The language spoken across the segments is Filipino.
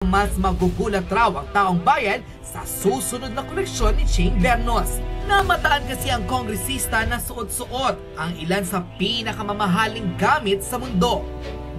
Mas magugulat raw ang taong bayan sa susunod na koleksyon ni Ching Bernos. Namataan kasi ang kongresista na suot-suot ang ilan sa pinakamamahaling gamit sa mundo.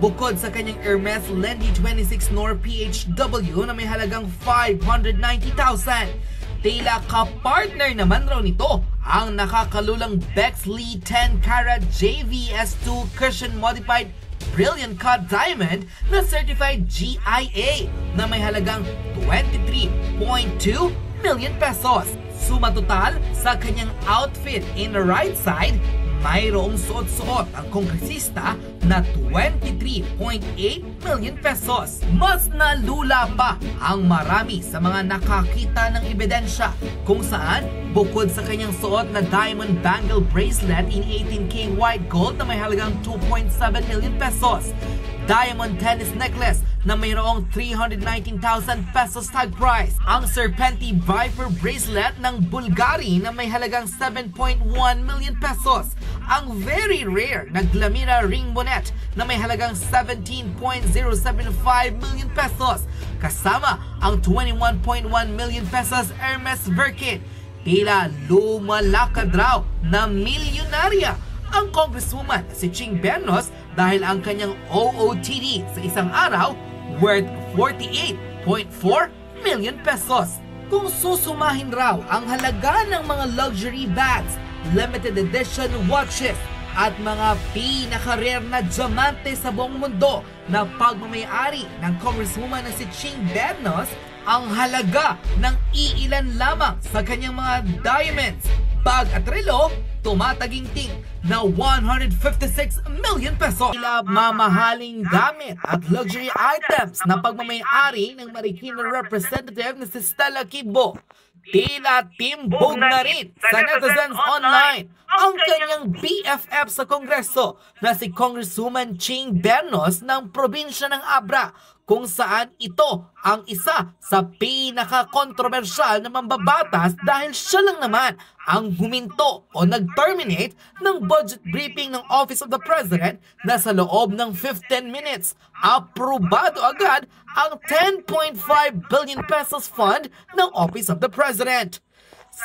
Bukod sa kanyang Hermes Lendy 26 Nor PHW na may halagang 590,000, tila ka-partner naman raw nito ang nakakalulang Bexley 10 karat JVS2 cushion modified Brilliant Cut Diamond na certified GIA na may halagang 23.2 million pesos. Suma total sa kanyang outfit in the right side, mayroong suot-suot ang kongresista na 23.8 million pesos. Mas nalula pa ang marami sa mga nakakita ng ebidensya kung saan bukod sa kanyang suot na diamond bangle bracelet in 18K white gold na may halagang 2.7 million pesos, diamond tennis necklace na mayroong 319,000 pesos tag price, ang Serpenti Viper bracelet ng Bulgari na may halagang 7.1 million pesos, ang very rare na Glamira ring bonnet na may halagang 17.075 million pesos, kasama ang 21.1 million pesos Hermes Birkin. Tila lumalakad raw na milyonarya ang congresswoman si Ching Bernos dahil ang kanyang OOTD sa isang araw worth 48.4 million pesos. Kung susumahin raw ang halaga ng mga luxury bags, limited edition watches at mga pinaka-rare na diamante sa buong mundo na pagmamayari ng congresswoman na si Ching Bernos, ang halaga ng iilan lamang sa kanyang mga diamonds, bag at relo tumataginting na 156 million pesos. Tila mamahaling gamit at luxury items na pagmamayari ng Marikina representative na si Stella Kimbo. Tila timbog na rin sa netizens online ang kanyang BFF sa Kongreso na si Congresswoman Ching Bernos ng probinsya ng Abra, kung saan ito ang isa sa pinaka-kontrobersyal na mambabatas dahil siya lang naman ang huminto o nag-terminate ng budget briefing ng Office of the President na sa loob ng 15 minutes, aprobado agad ang 10.5 billion pesos fund ng Office of the President.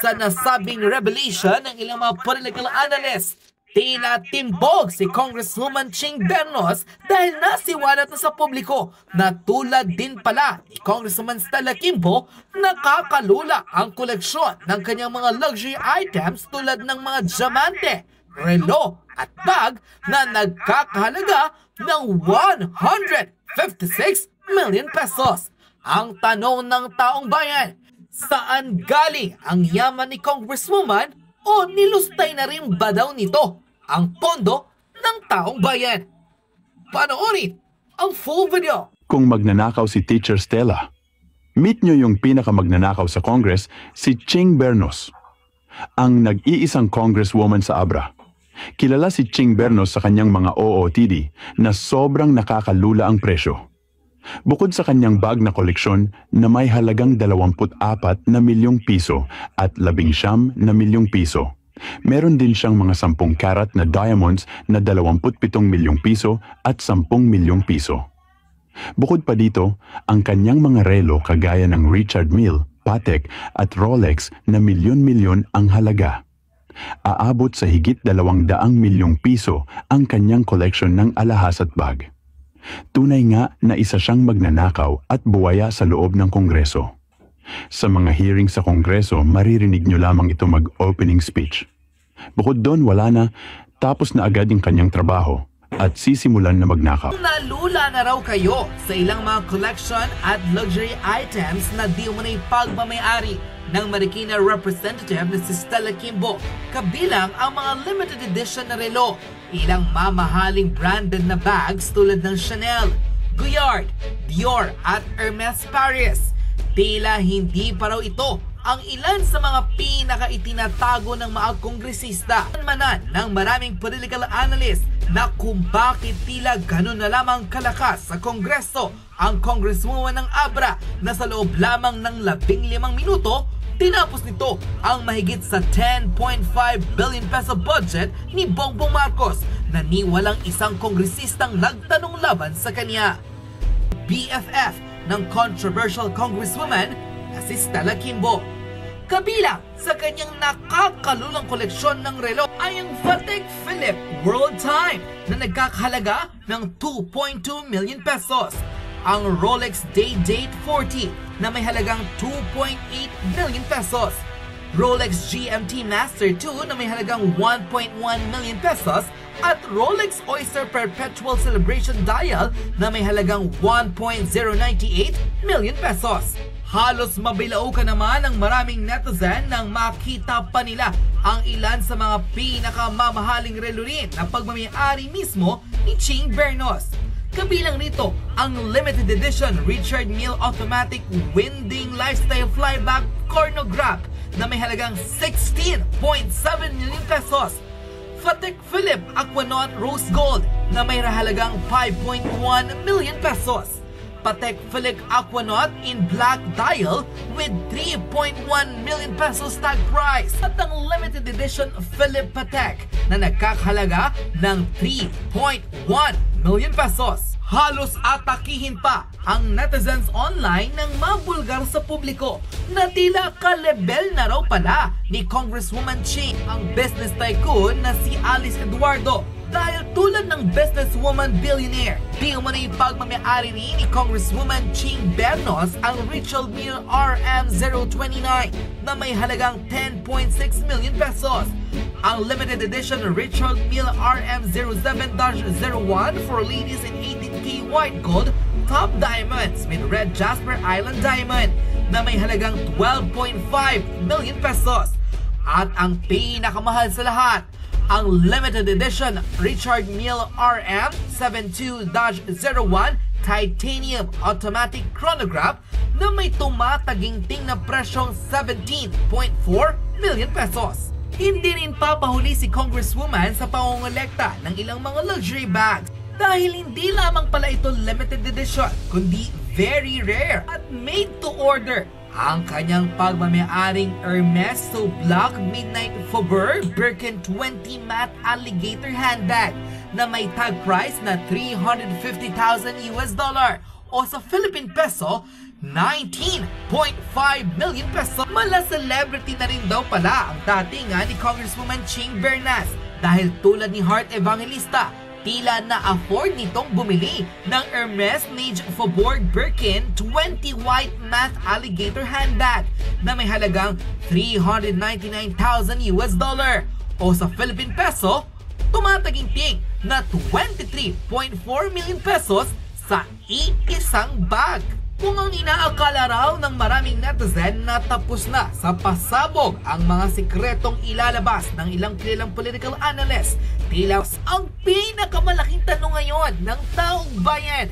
Sa nasabing revelation ng ilang mga political analysts, tila timbog si Congresswoman Ching Bernos dahil nasiwalat na sa publiko na tulad din pala ni Congresswoman Stella Kimbo, nakakalula ang koleksyon ng kanyang mga luxury items tulad ng mga diamante, relo at bag na nagkakahalaga ng 156 million pesos. Ang tanong ng taong bayan, saan galing ang yaman ni Congresswoman o nilustay na rin ba daw nito ang pondo ng taong bayan? Panoorin ang full video. Kung magnanakaw si Teacher Stella, meet nyo yung pinakamagnanakaw sa Congress, si Ching Bernos, ang nag-iisang congresswoman sa Abra. Kilala si Ching Bernos sa kanyang mga OOTD na sobrang nakakalula ang presyo. Bukod sa kanyang bag na koleksyon na may halagang 24 na milyong piso at 19 na milyong piso, meron din siyang mga 10 karat na diamonds na 27 milyong piso at 10 milyong piso. Bukod pa dito, ang kanyang mga relo kagaya ng Richard Mille, Patek at Rolex na milyon-milyon ang halaga. Aabot sa higit 200 milyong piso ang kanyang koleksyon ng alahas at bag. Tunay nga na isa siyang magnanakaw at buwaya sa loob ng Kongreso. Sa mga hearing sa Kongreso, maririnig nyo lamang ito mag-opening speech. Bukod doon, wala na, tapos na agad yung kanyang trabaho at sisimulan na magnakaw. Nalula na raw kayo sa ilang mga collection at luxury items na di umunay pagmamayari ng Marikina representative na si Stella Kimbo, kabilang ang mga limited edition na relo, ilang mamahaling branded na bags tulad ng Chanel, Goyard, Dior at Hermes Paris. Tila hindi pa raw ito ang ilan sa mga pinaka-itinatago ng mga kongresista. Manan ng maraming political analyst na kung bakit tila ganun na lamang kalakas sa Kongreso ang congresswoman ng Abra na sa loob lamang ng 15 minuto, tinapos nito ang mahigit sa 10.5 billion peso budget ni Bongbong Marcos na ni walang isang kongresistang nagtanong laban sa kanya. BFF ng controversial congresswoman na si Stella Kimbo. Kabilang sa kanyang nakakalulang koleksyon ng relo ay ang Patek Philippe World Time na nagkakahalaga ng 2.2 million pesos, ang Rolex Day-Date 40 na may halagang 2.8 million pesos, Rolex GMT Master 2 na may halagang 1.1 million pesos, at Rolex Oyster Perpetual Celebration Dial na may halagang 1.098 million pesos. Halos mabilao ka naman ng maraming netizen nang makita pa nila ang ilan sa mga pinakamamahaling relo rin na pagmamayari mismo ni Ching Bernos. Kabilang nito ang limited edition Richard Mille Automatic Winding Lifestyle Flyback Chronograph na may halagang 16.7 million pesos, Patek Philippe Aquanaut Rose Gold na may halagang 5.1 million pesos, Patek Philippe Aquanaut in Black Dial with 3.1 million pesos tag price, at ang limited edition Philippe Patek na nagkakahalaga ng 3.1 million pesos. Halos atakihin pa ang netizens online ng mabulgar sa publiko na tila ka-level na raw pala ni Congresswoman Ching ang business tycoon na si Alice Eduardo, dahil tulad ng businesswoman billionaire, di umano'y pagmamayari rin ni Congresswoman Ching Bernos ang Richard Mille RM029 na may halagang 10.6 million pesos, ang limited edition Richard Mille RM07-01 for ladies in 18K white gold top diamonds with red Jasper Island diamond na may halagang 12.5 million pesos, at ang pinakamahal sa lahat, ang limited edition Richard Mille RM72-01 Titanium Automatic Chronograph na may tumataginting na presyong 17.4 million pesos. Hindi rin papahuli si Congresswoman sa pangongolekta ng ilang mga luxury bags, dahil hindi lamang pala ito limited edition kundi very rare at made to order ang kanyang pagmamayaring Hermes So Black Midnight Faubourg Birkin 20 Matte Alligator Handbag na may tag price na $350,000 o sa Philippine Peso 19.5 million peso. Mala celebrity na rin daw pala ang datingan ni Congresswoman Ching Bernos, dahil tulad ni Heart Evangelista, tila na-afford nitong bumili ng Hermes Mage Faubourg Birkin 20 White Matte Alligator Handbag na may halagang $399,000 o sa Philippine Peso, tumataginting na 23.4 million pesos sa iisang bag. Kung ang inaakala raw ng maraming netizen na tapos na sa pasabog ang mga sikretong ilalabas ng ilang kilalang political analyst, tila ang pinakamalaking tanong ngayon ng taong bayan,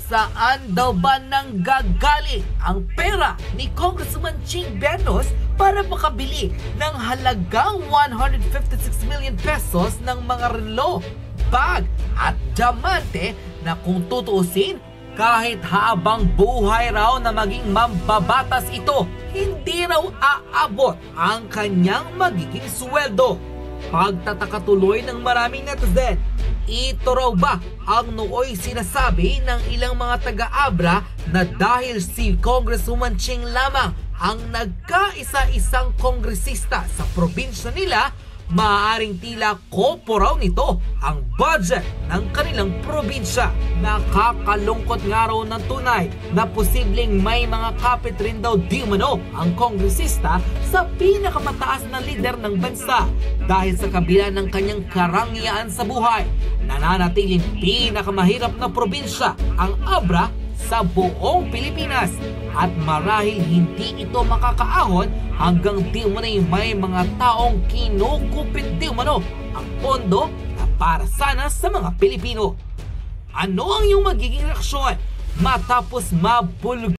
saan daw ba nang gagaling ang pera ni Congresswoman Ching Bernos para makabili ng halagang 156 million pesos ng mga relo, bag at diamante na kung tutuusin, kahit habang buhay raw na maging mambabatas ito, hindi raw aabot ang kanyang magiging sweldo. Pagtataka tuloy ng maraming netizen, ito raw ba ang nooy sinasabi ng ilang mga taga-Abra na dahil si Congresswoman Ching lamang ang nagkaisa-isang kongresista sa probinsya nila, maaaring tila kopo raw nito ang budget ng kanilang probinsya. Nakakalungkot nga raw ng tunay na posibleng may mga kapit rin daw di umano ang kongresista sa pinakamataas na lider ng bansa, dahil sa kabila ng kanyang karangyaan sa buhay, nananatiling pinakamahirap na probinsya ang Abra sa buong Pilipinas, at marahil hindi ito makakaahon hanggang di umano'y may mga taong kinukupit di umano ang pondo na para sana sa mga Pilipino. Ano ang iyong magiging reaksyon matapos mabulgar